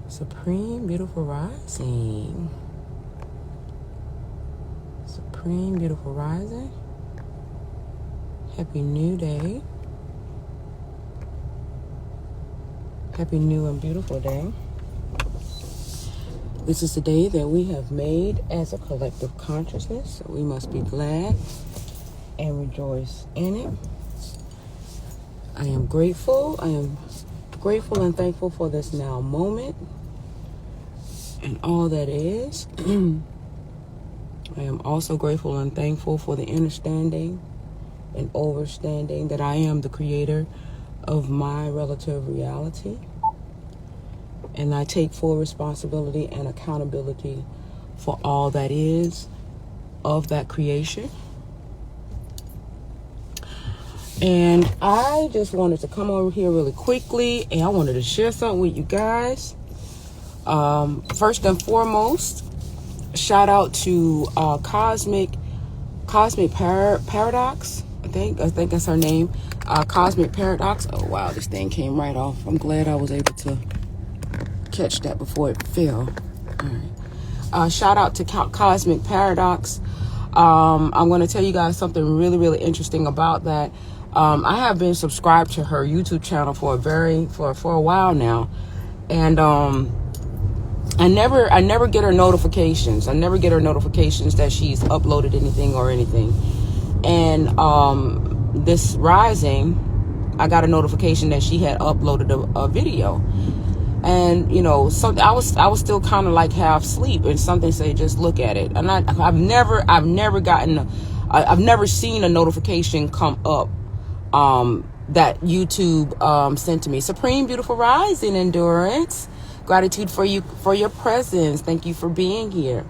Supreme Beautiful Rising. Supreme Beautiful Rising. Happy New Day. Happy New and Beautiful Day. This is the day that we have made as a collective consciousness, so we must be glad and rejoice in it. I am grateful. I am grateful and thankful for this now moment and all that is. I am also grateful and thankful for the understanding and overstanding that I am the creator of my relative reality. And I take full responsibility and accountability for all that is of that creation. And I just wanted to come over here really quickly, and I wanted to share something with you guys. First and foremost, shout out to Cosmic Paradox. I think that's her name. Cosmic Paradox. Oh wow, this thing came right off. I'm glad I was able to catch that before it fell. All right. Shout out to Cosmic Paradox. I'm going to tell you guys something really, really interesting about that. I have been subscribed to her YouTube channel for a while now, and I never get her notifications. I never get her notifications that she's uploaded anything or anything. And this rising, I got a notification that she had uploaded a video. And you know, something I was still kind of like half asleep, and something said, just look at it. And I've never seen a notification come up that YouTube sent to me. Supreme Beautiful Rising, Endurance. Gratitude for your presence. Thank you for being here.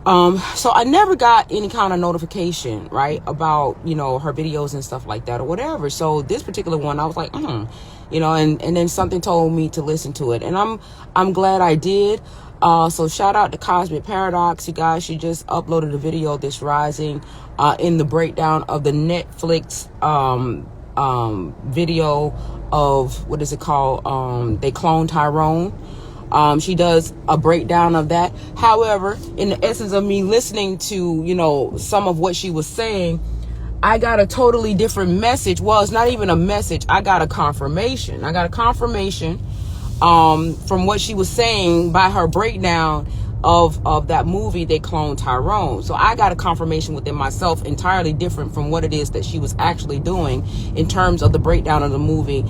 So I never got any kind of notification, right, about, you know, her videos and stuff like that or whatever. So this particular one, I was like, you know, and then something told me to listen to it, and I'm glad I did. So shout out to Cosmic Paradox, you guys. She just uploaded a video this rising in the breakdown of the Netflix video of, what is it called? They clone Tyrone. She does a breakdown of that. However, in the essence of me listening to, you know, some of what she was saying, I got a totally different message. Well, it's not even a message. I got a confirmation. From what she was saying by her breakdown of that movie, They Clone Tyrone. So I got a confirmation within myself entirely different from what it is that she was actually doing in terms of the breakdown of the movie,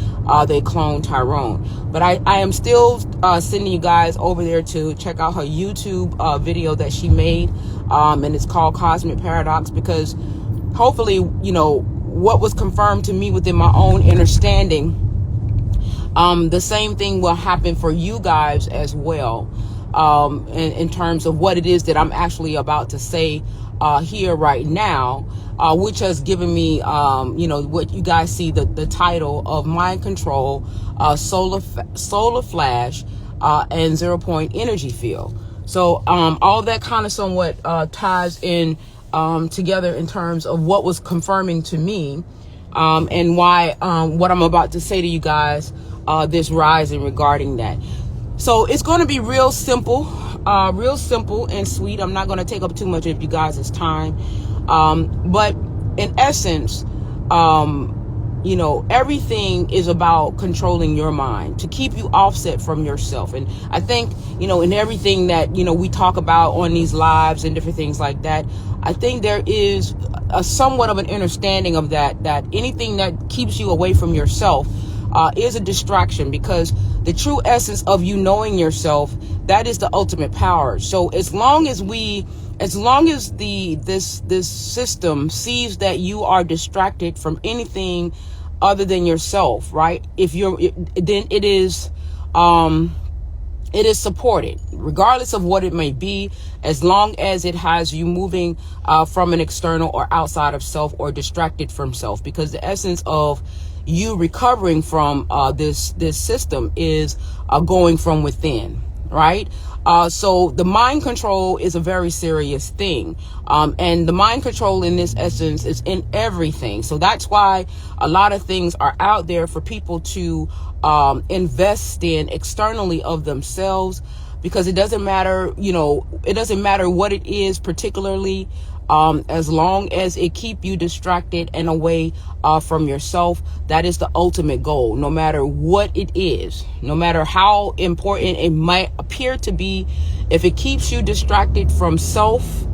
They Clone Tyrone. But I am still sending you guys over there to check out her YouTube video that she made, and it's called Cosmic Paradox, because hopefully, you know, what was confirmed to me within my own understanding, the same thing will happen for you guys as well. In terms of what it is that I'm actually about to say here right now, which has given me, you know, what you guys see, the title of Mind Control, Solar Flash, and 0 Point Energy Field. So all that kind of somewhat ties in together in terms of what was confirming to me, and why what I'm about to say to you guys this rising regarding that. So it's going to be real simple and sweet. I'm not going to take up too much of you guys' time. But in essence, you know, everything is about controlling your mind to keep you offset from yourself. And I think, you know, in everything that, you know, we talk about on these lives and different things like that, I think there is a somewhat of an understanding of that anything that keeps you away from yourself is a distraction, because the true essence of you knowing yourself, that is the ultimate power. So as long as this system sees that you are distracted from anything other than yourself, right? Then it is supported, regardless of what it may be, as long as it has you moving from an external or outside of self, or distracted from self, because the essence of you recovering from this system is going from within. right? So the mind control is a very serious thing. And the mind control in this essence is in everything. So that's why a lot of things are out there for people to invest in externally of themselves, because it doesn't matter, it doesn't matter what it is particularly, as long as it keep you distracted and away from yourself. That is the ultimate goal, no matter what it is, no matter how important it might appear to be. If it keeps you distracted from self,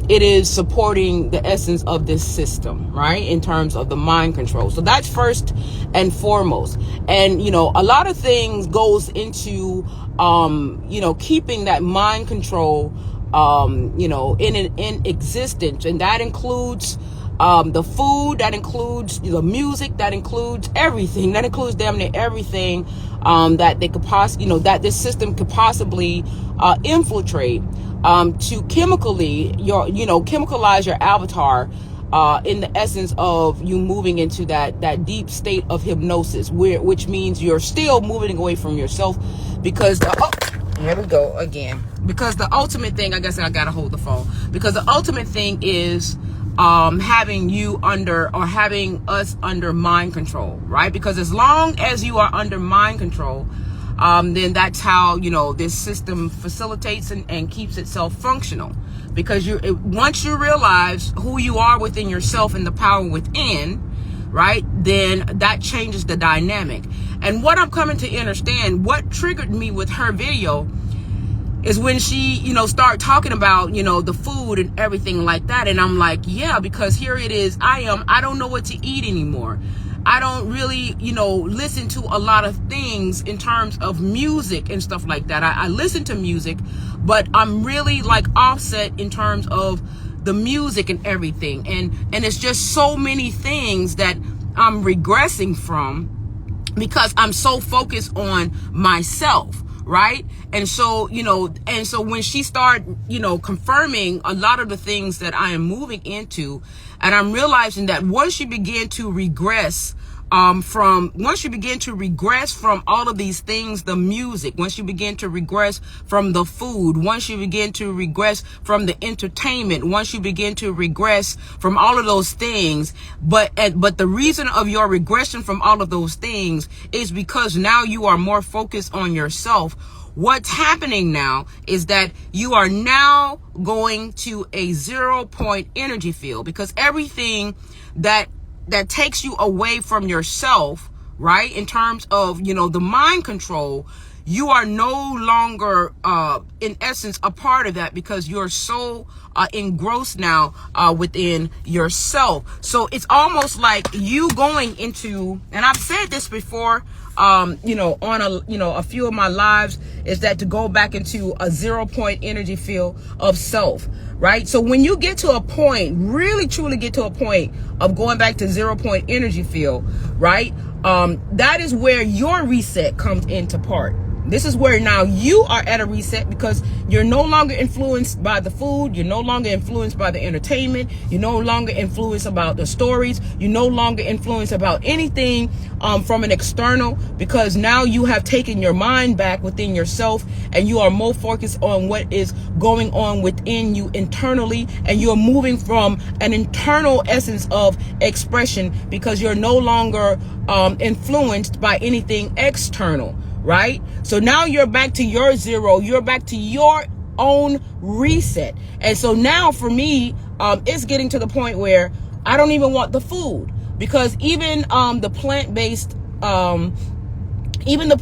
it is supporting the essence of this system, right? In terms of the mind control. So that's first and foremost. And, a lot of things goes into, keeping that mind control, in existence. And that includes, the food, that includes the music, that includes everything, that includes damn near everything, that they could possibly, that this system could possibly, infiltrate, to chemicalize your avatar, in the essence of you moving into that deep state of hypnosis, which means you're still moving away from yourself, because here we go again. Because the ultimate thing, I guess I gotta hold the phone, because the ultimate thing is having you under, or having us under mind control, right? Because as long as you are under mind control, then that's how, this system facilitates and keeps itself functional. Because once you realize who you are within yourself and the power within, right, then that changes the dynamic. And what I'm coming to understand, what triggered me with her video, is when she, start talking about, the food and everything like that. And I'm like, yeah, because here it is. I don't know what to eat anymore. I don't really, listen to a lot of things in terms of music and stuff like that. I listen to music, but I'm really like offset in terms of the music and everything. And it's just so many things that I'm regressing from, because I'm so focused on myself. Right. And so, when she started, confirming a lot of the things that I am moving into, and I'm realizing that once you begin to regress, from all of these things, the music, once you begin to regress from the food, once you begin to regress from the entertainment, once you begin to regress from all of those things, but the reason of your regression from all of those things is because now you are more focused on yourself. What's happening now is that you are now going to a 0-point energy field, because everything that takes you away from yourself, right, in terms of, the mind control, you are no longer, in essence, a part of that, because you're so engrossed now within yourself. So it's almost like you going into, and I've said this before, on a few of my lives, is that to go back into a 0-point energy field of self, right? So when you get to a point, really truly get to a point of going back to 0-point energy field, right? That is where your reset comes into part. This is where now you are at a reset, because you're no longer influenced by the food. You're no longer influenced by the entertainment. You're no longer influenced about the stories. You're no longer influenced about anything from an external, because now you have taken your mind back within yourself, and you are more focused on what is going on within you internally, and you're moving from an internal essence of expression, because you're no longer influenced by anything external. Right? So now you're back to your zero. You're back to your own reset. And so now for me, it's getting to the point where I don't even want the food, because even the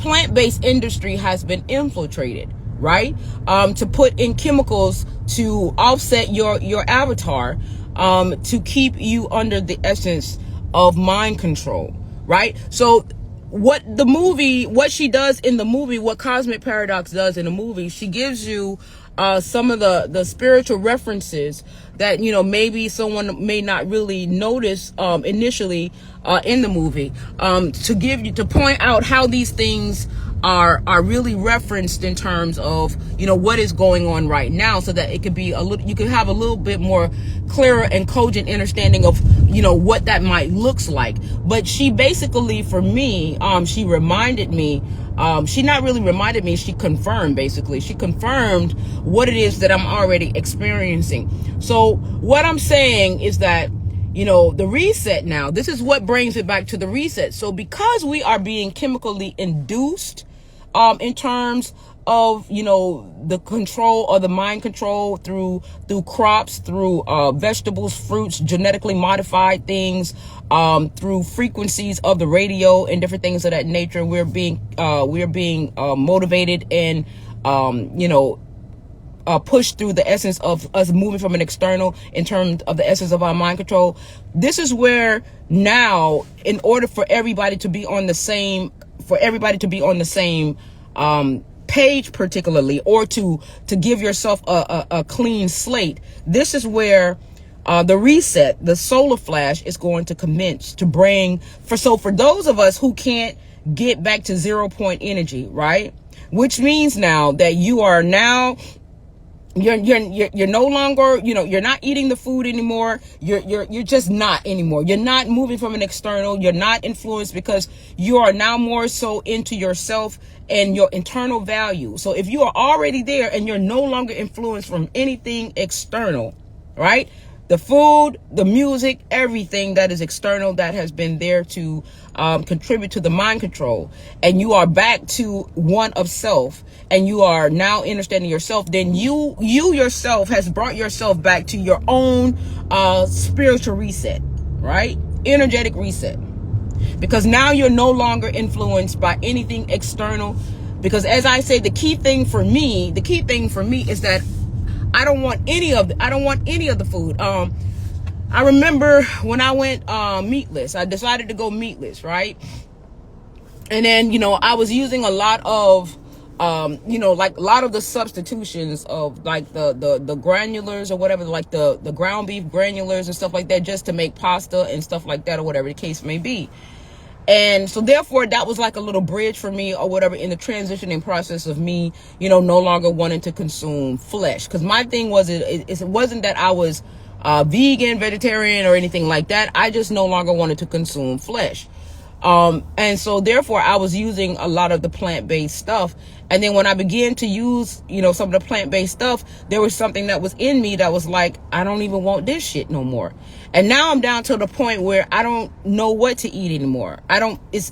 plant-based industry has been infiltrated, right? To put in chemicals to offset your avatar, to keep you under the essence of mind control, right? So what she does in the movie, what Cosmic Paradox does in the movie, she gives you some of the spiritual references that, maybe someone may not really notice initially in the movie, to point out how these things are really referenced in terms of, what is going on right now, so that it could be you could have a little bit more clearer and cogent understanding of, what that might looks like. But she basically, for me, she reminded me, she not really reminded me, she confirmed what it is that I'm already experiencing. So what I'm saying is that, the reset now, this is what brings it back to the reset. So because we are being chemically induced, in terms of, the control or the mind control through crops, through vegetables, fruits, genetically modified things, through frequencies of the radio and different things of that nature, we're being motivated and, pushed through the essence of us moving from an external in terms of the essence of our mind control. This is where now, in order for everybody to be on the same, page particularly, or to give yourself a clean slate, this is where the reset, the solar flash, is going to commence to bring, for those of us who can't get back to 0 point energy, right? Which means now that you are now, you're no longer, you're not eating the food anymore. You're just not anymore. You're not moving from an external. You're not influenced, because you are now more so into yourself and your internal value. So if you are already there and you're no longer influenced from anything external, right? The food, the music, everything that is external that has been there to contribute to the mind control, and you are back to one of self, and you are now understanding yourself, then you yourself has brought yourself back to your own spiritual reset, right? Energetic reset. Because now you're no longer influenced by anything external. Because as I say, the key thing for me is that I don't want any of the food. I remember when I went meatless, I decided to go meatless, right? And then, I was using a lot of, like a lot of the substitutions of like the granulars or whatever, like the ground beef granulars and stuff like that, just to make pasta and stuff like that, or whatever the case may be. And so therefore that was like a little bridge for me or whatever in the transitioning process of me, no longer wanting to consume flesh. Because my thing was, it wasn't that I was vegan, vegetarian, or anything like that. I just no longer wanted to consume flesh. And so therefore I was using a lot of the plant-based stuff. And then when I began to use, some of the plant-based stuff, there was something that was in me that was like, I don't even want this shit no more. And now I'm down to the point where I don't know what to eat anymore.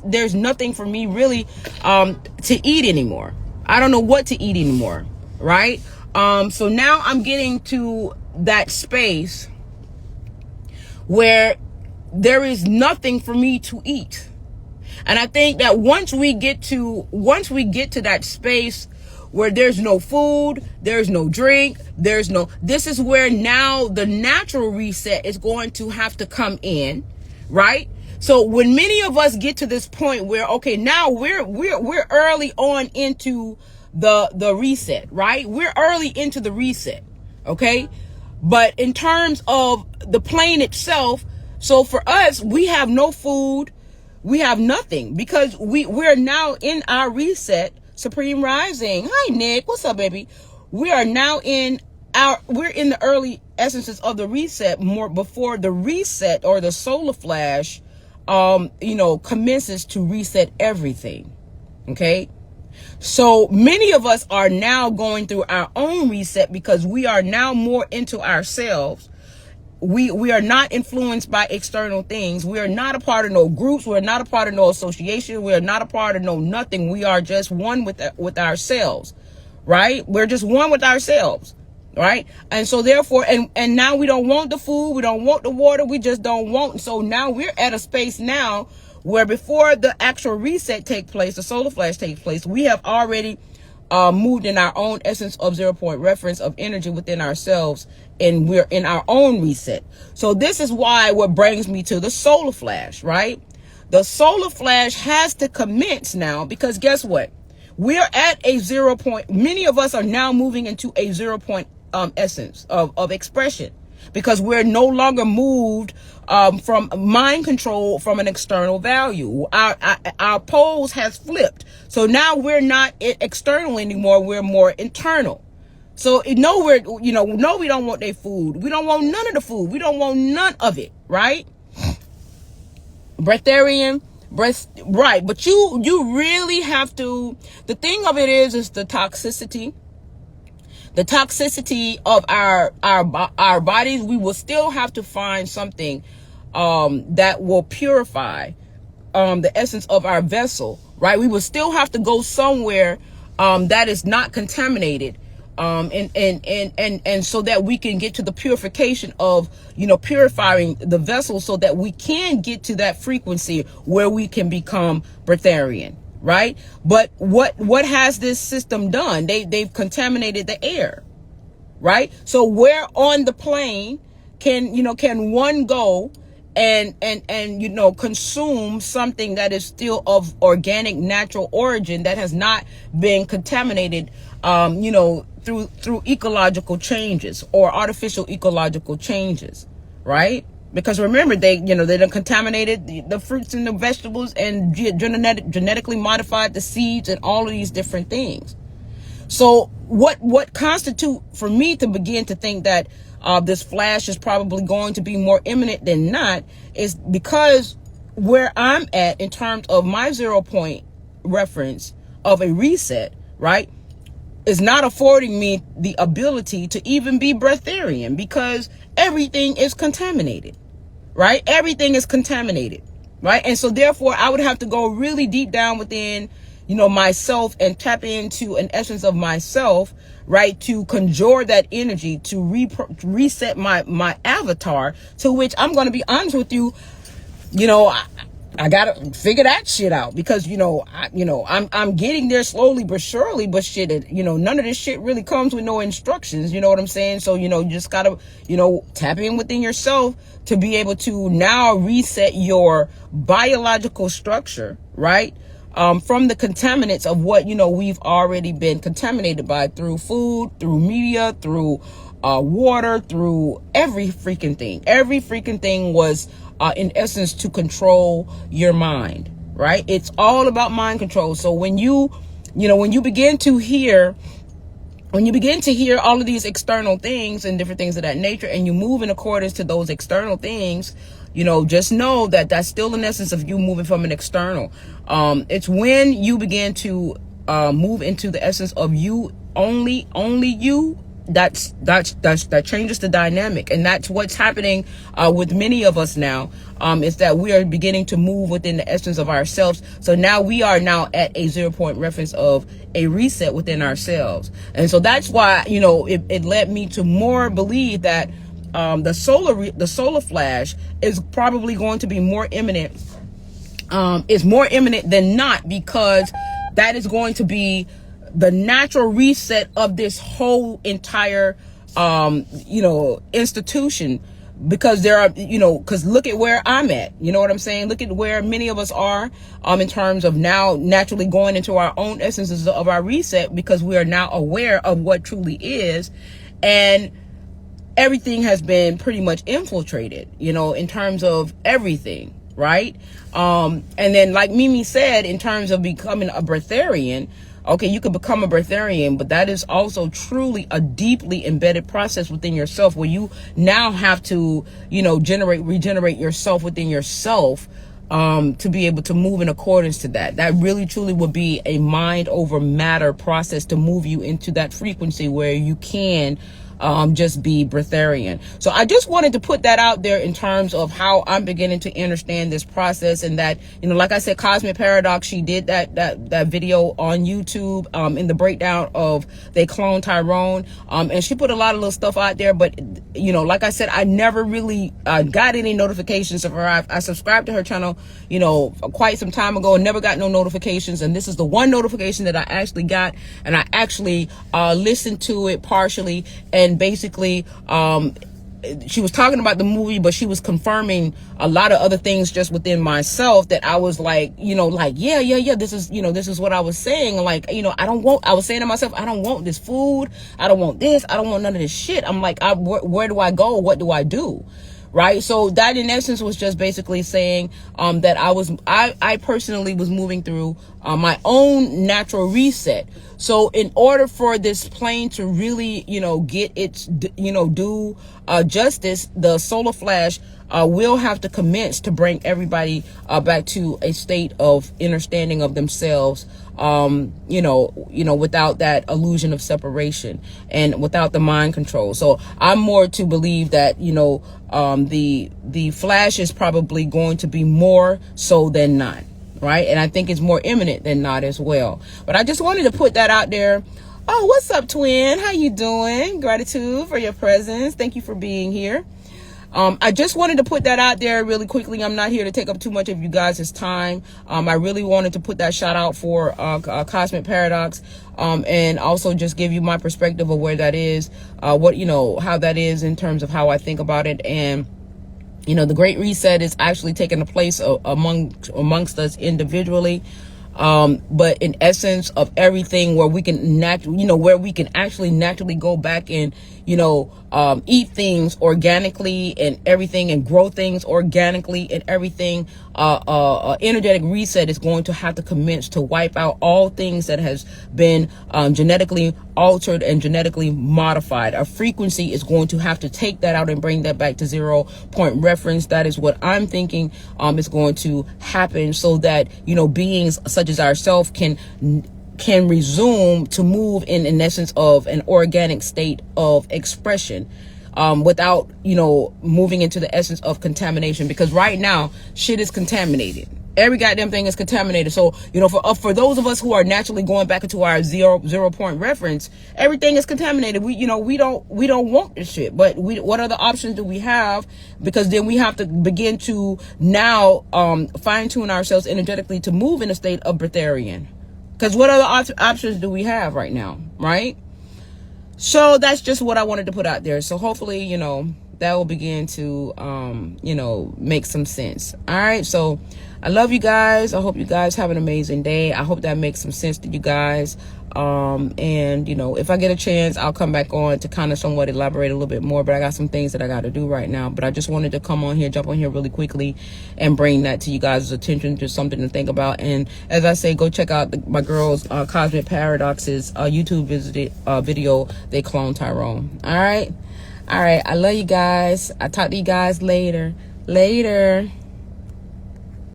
There's nothing for me really, to eat anymore. I don't know what to eat anymore. Right. So now I'm getting to that space where there is nothing for me to eat. And I think that once we get to that space where there's no food, there's no drink, this is where now the natural reset is going to have to come in, right? So when many of us get to this point where, okay, now we're early on into the reset, right? We're early into the reset, okay? But in terms of the plane itself, so for us, we have no food, we have nothing, because we're now in our reset. Supreme Rising. Hi, Nick. What's up, baby? We're in the early essences of the reset, more before the reset or the solar flash, commences to reset everything. Okay. So many of us are now going through our own reset because we are now more into ourselves. We are not influenced by external things. We are not a part of no groups. We're not a part of no association. We are not a part of no nothing. We are just one with ourselves, right? We're just one with ourselves, right? And so therefore, and now we don't want the food. We don't want the water. We just don't want. So now we're at a space now where before the actual reset take place, the solar flash takes place, we have already moved in our own essence of 0 point reference of energy within ourselves, and we're in our own reset. So this is why what brings me to the solar flash, right? The solar flash has to commence now, because guess what? We're at a 0 point. Many of us are now moving into a 0 point essence of expression, because we're no longer moved from mind control from an external value. Our poles has flipped. So now we're not external anymore. We're more internal. So we don't want their food. We don't want none of the food. We don't want none of it, right? Breatharian, right. But you really have to, the thing of it is the toxicity. The toxicity of our bodies. We will still have to find something that will purify the essence of our vessel, right? We will still have to go somewhere that is not contaminated, and so that we can get to the purification of, purifying the vessel, so that we can get to that frequency where we can become Breatharian, right? But what has this system done? They've contaminated the air, right? So where on the plane can one go and consume something that is still of organic, natural origin, that has not been contaminated through ecological changes or artificial ecological changes, right? Because remember, they done contaminated the fruits and the vegetables, and genetically modified the seeds and all of these different things. So what constitute for me to begin to think that this flash is probably going to be more imminent than not is because where I'm at in terms of my 0 point reference of a reset, right, is not affording me the ability to even be Breatharian, because everything is contaminated, right? Everything is contaminated, right? And so therefore I would have to go really deep down within, myself, and tap into an essence of myself, right, to conjure that energy to reset my avatar, to which I'm going to be honest with you, I gotta figure that shit out, because I'm getting there slowly but surely, but shit, none of this shit really comes with no instructions, you know what I'm saying? So you just gotta tap in within yourself to be able to now reset your biological structure, right, from the contaminants of what we've already been contaminated by, through food, through media, through water, through every freaking thing was in essence to control your mind, right? It's all about mind control. So when you begin to hear all of these external things and different things of that nature, and you move in accordance to those external things, just know that that's still in essence of you moving from an external. It's when you begin to move into the essence of you, only you, that changes the dynamic. And that's what's happening with many of us now, is that we are beginning to move within the essence of ourselves. So now we are now at a 0 point reference of a reset within ourselves. And so that's why it led me to more believe that the solar flash is probably going to be more imminent, is more imminent than not, because that is going to be the natural reset of this whole entire institution. Because there are, because look at where I'm at, you know what I'm saying? Look at where many of us are in terms of now naturally going into our own essences of our reset, because we are now aware of what truly is, and everything has been pretty much infiltrated, in terms of everything, right? And then, like Mimi said, in terms of becoming a Breatharian, okay, you could become a Breatharian, but that is also truly a deeply embedded process within yourself, where you now have to, regenerate yourself within yourself, to be able to move in accordance to that. That really truly would be a mind over matter process to move you into that frequency where you can just be Breatharian. So I just wanted to put that out there in terms of how I'm beginning to understand this process, and that, like I said, Cosmic Paradox, she did that video on YouTube, in the breakdown of they clone Tyrone, and she put a lot of little stuff out there, but like I said, I never really got any notifications of her. I subscribed to her channel, quite some time ago, and never got no notifications, and this is the one notification that I actually got, and I actually listened to it partially. And basically, she was talking about the movie, but she was confirming a lot of other things just within myself that I was like, yeah, this is what I was saying. Like, I was saying to myself, I don't want this food. I don't want this. I don't want none of this shit. I'm like, where do I go? What do I do? Right. So that in essence was just basically saying that I personally was moving through my own natural reset. So in order for this plane to really, get its, due justice, the solar flash will have to commence to bring everybody back to a state of understanding of themselves, without that illusion of separation and without the mind control. So I'm more to believe that, the flash is probably going to be more so than not, right? And I think it's more imminent than not as well. But I just wanted to put that out there. Oh, what's up, twin? How you doing? Gratitude for your presence. Thank you for being here. I just wanted to put that out there really quickly. I'm not here to take up too much of you guys' time. I really wanted to put that shout out for Cosmic Paradox, and also just give you my perspective of where that is, how that is in terms of how I think about it. And the Great Reset is actually taking a place amongst us individually. But in essence of everything, where we can actually naturally go back and, eat things organically and everything, and grow things organically and everything. Energetic reset is going to have to commence to wipe out all things that has been genetically altered and genetically modified. A frequency is going to have to take that out and bring that back to 0 point reference. That is what I'm thinking is going to happen, so that beings such as ourselves can resume to move in an essence of an organic state of expression, without moving into the essence of contamination. Because right now shit is contaminated. Every goddamn thing is contaminated. So for those of us who are naturally going back into our 0 point reference, everything is contaminated. We don't want this shit. But what other options do we have? Because then we have to begin to now fine tune ourselves energetically to move in a state of Breatharian. Because what other options do we have right now, right? So that's just what I wanted to put out there. So hopefully, that will begin to, make some sense. All right. So I love you guys. I hope you guys have an amazing day. I hope that makes some sense to you guys. And if I get a chance, I'll come back on to kind of somewhat elaborate a little bit more, but I got some things that I got to do right now. But I just wanted to jump on here really quickly and bring that to you guys' attention, just something to think about. And as I say, go check out my girls, Cosmic Paradox's YouTube video, They Clone Tyrone. All right. I love you guys. I'll talk to you guys later.